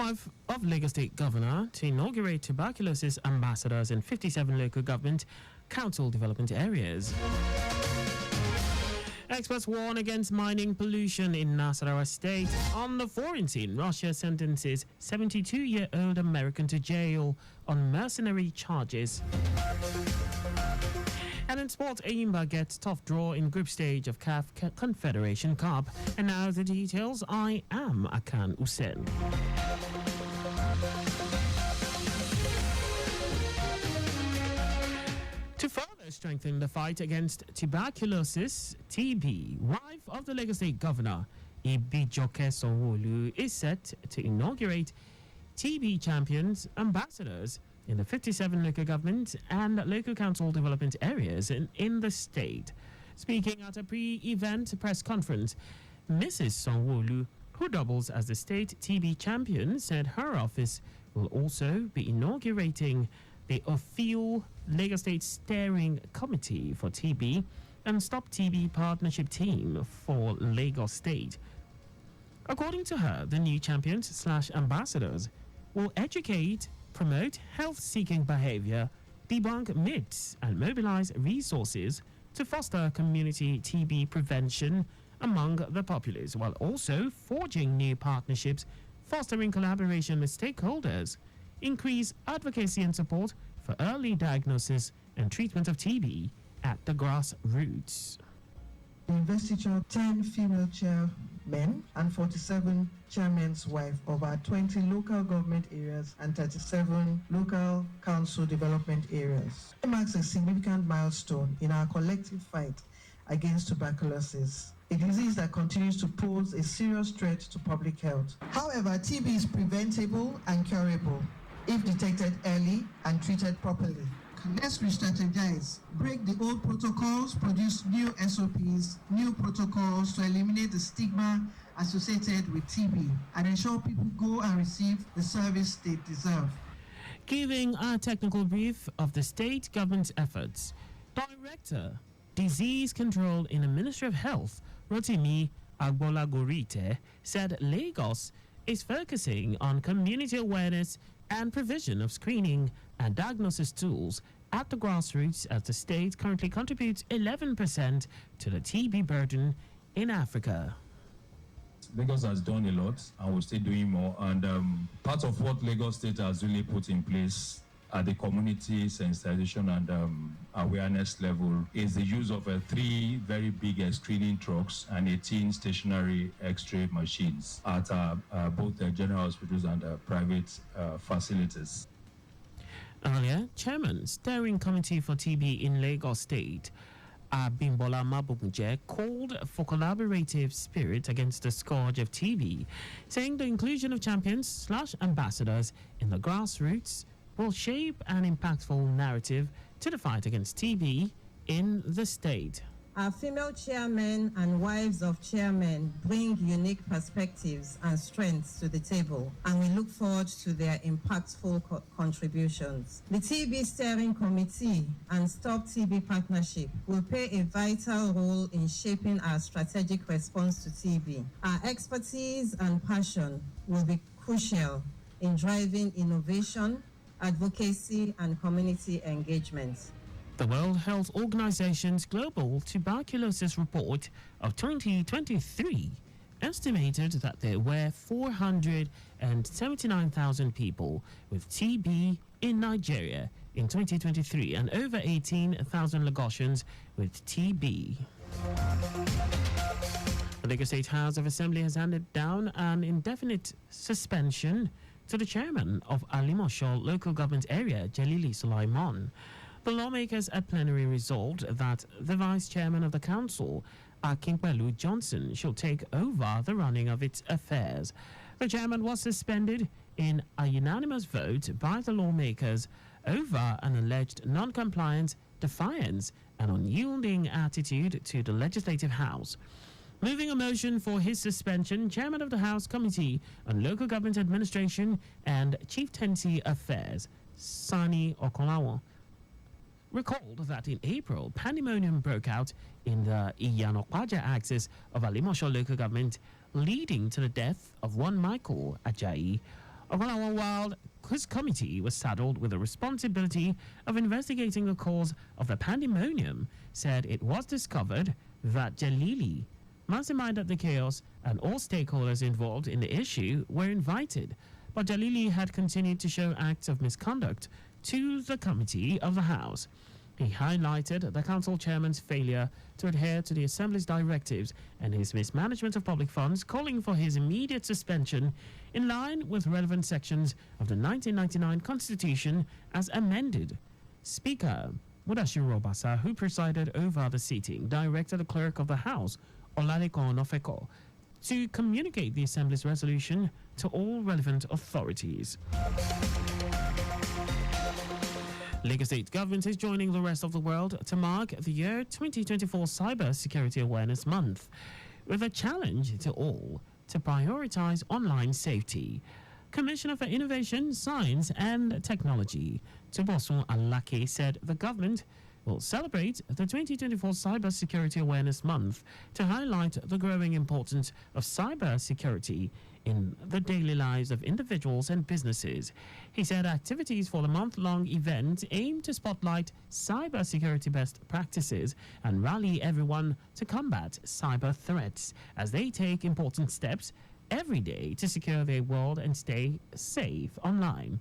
wife of Lagos State Governor to inaugurate tuberculosis ambassadors in 57 local government council development areas. Experts warn against mining pollution in Nasarawa State. On the foreign scene, Russia sentences 72-year-old American to jail on mercenary charges. And in sport, Ayimba gets tough draw in group stage of CAF Confederation Cup. And now the details. I am Akan Usen. To further strengthen the fight against tuberculosis, TB, wife of the Lagos State Governor, Ibijoke Sanwo-Olu, is set to inaugurate TB champions ambassadors in the 57 local government and local council development areas in the state. Speaking at a pre-event press conference, Mrs. Sanwo-Olu, who doubles as the state TB champion, said her office will also be inaugurating the OFIO Lagos State Steering Committee for TB and Stop TB Partnership Team for Lagos State. According to her, the new champions/ambassadors will educate, promote health-seeking behavior, debunk myths, and mobilize resources to foster community TB prevention among the populace, while also forging new partnerships, fostering collaboration with stakeholders, increase advocacy and support for early diagnosis and treatment of TB at the grassroots. The investiture 10 female chairmen and 47 chairmen's wife of our 20 local government areas and 37 local council development areas. It marks a significant milestone in our collective fight against tuberculosis, a disease that continues to pose a serious threat to public health. However, TB is preventable and curable if detected early and treated properly. Let's re-strategize, break the old protocols, produce new SOPs, new protocols to eliminate the stigma associated with TB and ensure people go and receive the service they deserve. Giving a technical brief of the state government's efforts, Director, Disease Control in the Ministry of Health, Rotimi Agbolagorite, said Lagos is focusing on community awareness and provision of screening and diagnosis tools at the grassroots, as the state currently contributes 11% to the TB burden in Africa. Lagos has done a lot and will still doing more, and part of what Lagos State has really put in place at the community sensitization and awareness level is the use of 3 very big screening trucks and 18 stationary X-ray machines at both the general hospitals and private facilities. Earlier, Chairman, Steering Committee for TB in Lagos State, Abimbola Mabubunje, called for collaborative spirit against the scourge of TB, saying the inclusion of champions/ambassadors in the grassroots will shape an impactful narrative to the fight against TB in the state. Our female chairmen and wives of chairmen bring unique perspectives and strengths to the table, and we look forward to their impactful contributions. The TB Steering Committee and Stop TB Partnership will play a vital role in shaping our strategic response to TB. Our expertise and passion will be crucial in driving innovation, advocacy, and community engagement. The World Health Organization's Global Tuberculosis Report of 2023 estimated that there were 479,000 people with TB in Nigeria in 2023 and over 18,000 Lagosians with TB. The Lagos State House of Assembly has handed down an indefinite suspension to the chairman of Alimosho local government area, Jalili Sulaiman. The lawmakers at plenary resolved that the vice chairman of the council, Akinpelu Johnson, shall take over the running of its affairs. The chairman was suspended in a unanimous vote by the lawmakers over an alleged non-compliance, defiance, and unyielding attitude to the Legislative House. Moving a motion for his suspension, Chairman of the House Committee on Local Government Administration and Chieftaincy Affairs, Sani Okolawo, recalled that in April, pandemonium broke out in the Iyanokwaja axis of Alimosho local government, leading to the death of one Michael Ajayi Okolawon, while his committee was saddled with the responsibility of investigating the cause of the pandemonium, said it was discovered that Jalili masterminded the chaos and all stakeholders involved in the issue were invited. But Jalili had continued to show acts of misconduct to the committee of the House. He highlighted the council chairman's failure to adhere to the Assembly's directives and his mismanagement of public funds, calling for his immediate suspension in line with relevant sections of the 1999 Constitution as amended. Speaker Mudashiru Obasa, who presided over the sitting, directed the clerk of the House, Olalekan Ofeko, to communicate the Assembly's resolution to all relevant authorities. Lagos State government is joining the rest of the world to mark the year 2024 Cyber Security Awareness Month with a challenge to all to prioritize online safety. Commissioner for Innovation, Science and Technology, Tubosun Alake, said the government will celebrate the 2024 Cyber Security Awareness Month to highlight the growing importance of cyber security in the daily lives of individuals and businesses. He said activities for the month-long event aim to spotlight cyber security best practices and rally everyone to combat cyber threats as they take important steps every day to secure their world and stay safe online.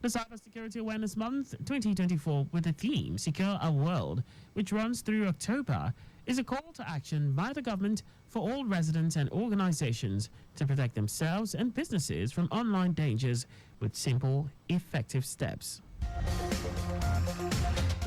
The Cyber Security Awareness Month 2024, with the theme Secure Our World, which runs through October, is a call to action by the government for all residents and organizations to protect themselves and businesses from online dangers with simple, effective steps.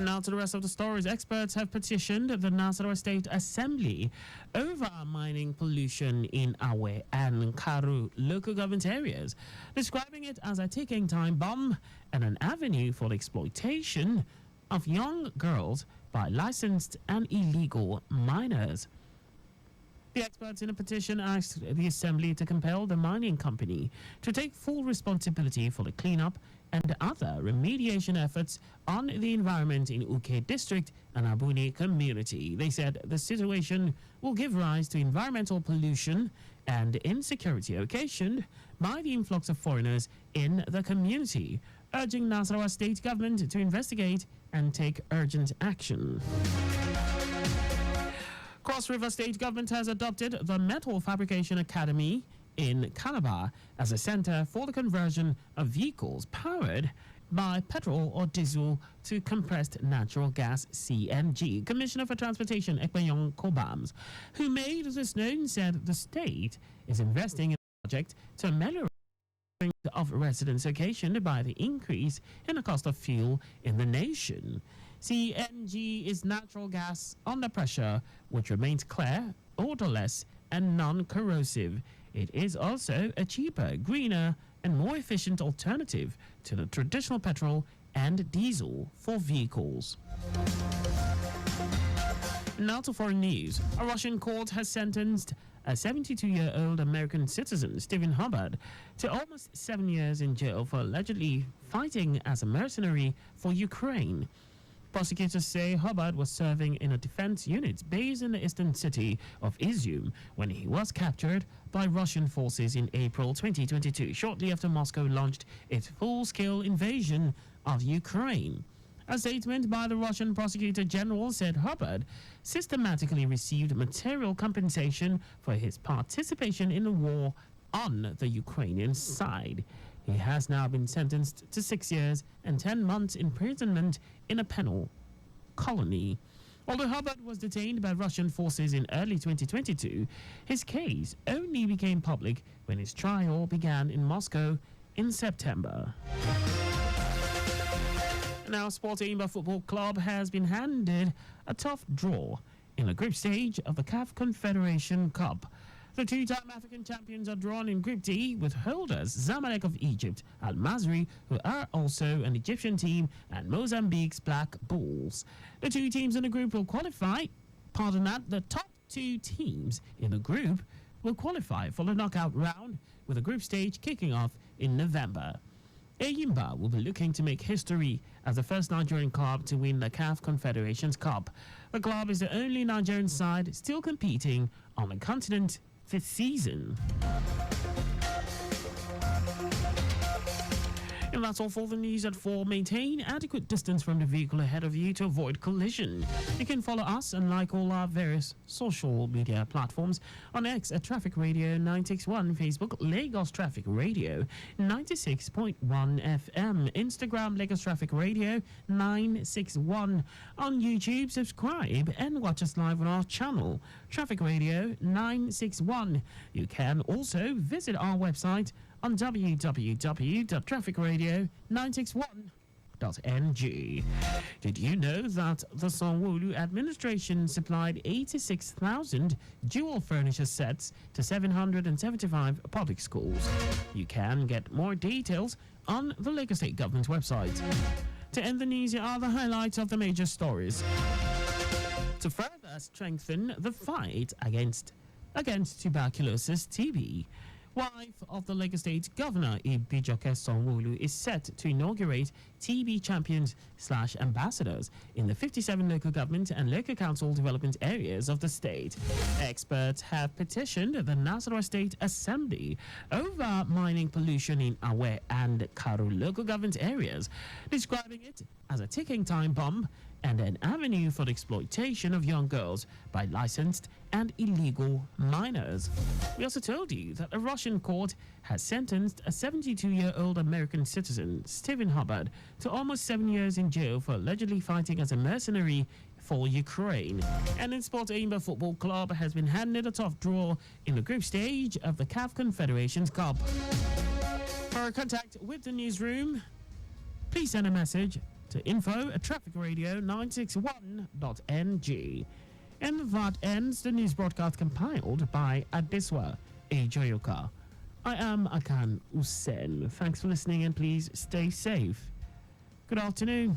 Now to the rest of the stories. Experts have petitioned the Nasarawa State Assembly over mining pollution in Awe and Karu local government areas, describing it as a ticking time bomb and an avenue for the exploitation of young girls by licensed and illegal miners. The experts in a petition asked the Assembly to compel the mining company to take full responsibility for the cleanup and other remediation efforts on the environment in Uke District and Abuni community. They said the situation will give rise to environmental pollution and insecurity occasioned by the influx of foreigners in the community, urging Nasarawa State government to investigate and take urgent action. Cross River State government has adopted the Metal Fabrication Academy in Calabar as a center for the conversion of vehicles powered by petrol or diesel to compressed natural gas CNG. Commissioner for Transportation Ekpenyong Kobams, who made this known, said the state is investing in a project to ameliorate of residents occasioned by the increase in the cost of fuel in the nation. CNG is natural gas under pressure, which remains clear, odorless, and non-corrosive. It is also a cheaper, greener, and more efficient alternative to the traditional petrol and diesel for vehicles. Now to foreign news. A Russian court has sentenced a 72-year-old American citizen, Stephen Hubbard, to almost 7 years in jail for allegedly fighting as a mercenary for Ukraine. Prosecutors say Hubbard was serving in a defense unit based in the eastern city of Izium when he was captured by Russian forces in April 2022, shortly after Moscow launched its full-scale invasion of Ukraine. A statement by the Russian prosecutor general said Hubbard systematically received material compensation for his participation in the war on the Ukrainian side. He has now been sentenced to 6 years and 10 months imprisonment in a penal colony. Although Hubbard was detained by Russian forces in early 2022, his case only became public when his trial began in Moscow in September. Now, Sporting Imba Football Club has been handed a tough draw in the group stage of the CAF Confederation Cup. The two-time African champions are drawn in Group D with holders Zamalek of Egypt, Al Masry, who are also an Egyptian team, and Mozambique's Black Bulls. The two teams in the group will qualify. The top two teams in the group will qualify for the knockout round, with the group stage kicking off in November. Eyimba will be looking to make history as the first Nigerian club to win the CAF Confederations Cup. The club is the only Nigerian side still competing on the continent this season. And that's all for the news at 4. Maintain adequate distance from the vehicle ahead of you to avoid collision. You can follow us and like all our various social media platforms on X at Traffic Radio 961, Facebook Lagos Traffic Radio 96.1 FM, Instagram Lagos Traffic Radio 961. On YouTube, subscribe and watch us live on our channel, Traffic Radio 961. You can also visit our website on www.trafficradio961.ng. Did you know that the Sanwo-Olu administration supplied 86,000 dual furniture sets to 775 public schools? You can get more details on the Lagos State Government website. To end the news, here are the highlights of the major stories. To further strengthen the fight against tuberculosis TB, wife of the Lagos State Governor Ibijoke Sanwo-Olu is set to inaugurate TB champions/ambassadors in the 57 local government and local council development areas of the state. Experts have petitioned the Nasarawa State Assembly over mining pollution in Awe and Karu local government areas, describing it as a ticking time bomb and an avenue for the exploitation of young girls by licensed and illegal minors. We also told you that a Russian court has sentenced a 72-year-old American citizen, Stephen Hubbard, to almost 7 years in jail for allegedly fighting as a mercenary for Ukraine. And in sport, Aimba Football Club has been handed a tough draw in the group stage of the CAF Confederations Cup. For contact with the newsroom, please send a message to info@trafficradio961.ng. And that ends the news broadcast compiled by Adeswa Ejoyoka. I am Akan Usen. Thanks for listening and please stay safe. Good afternoon.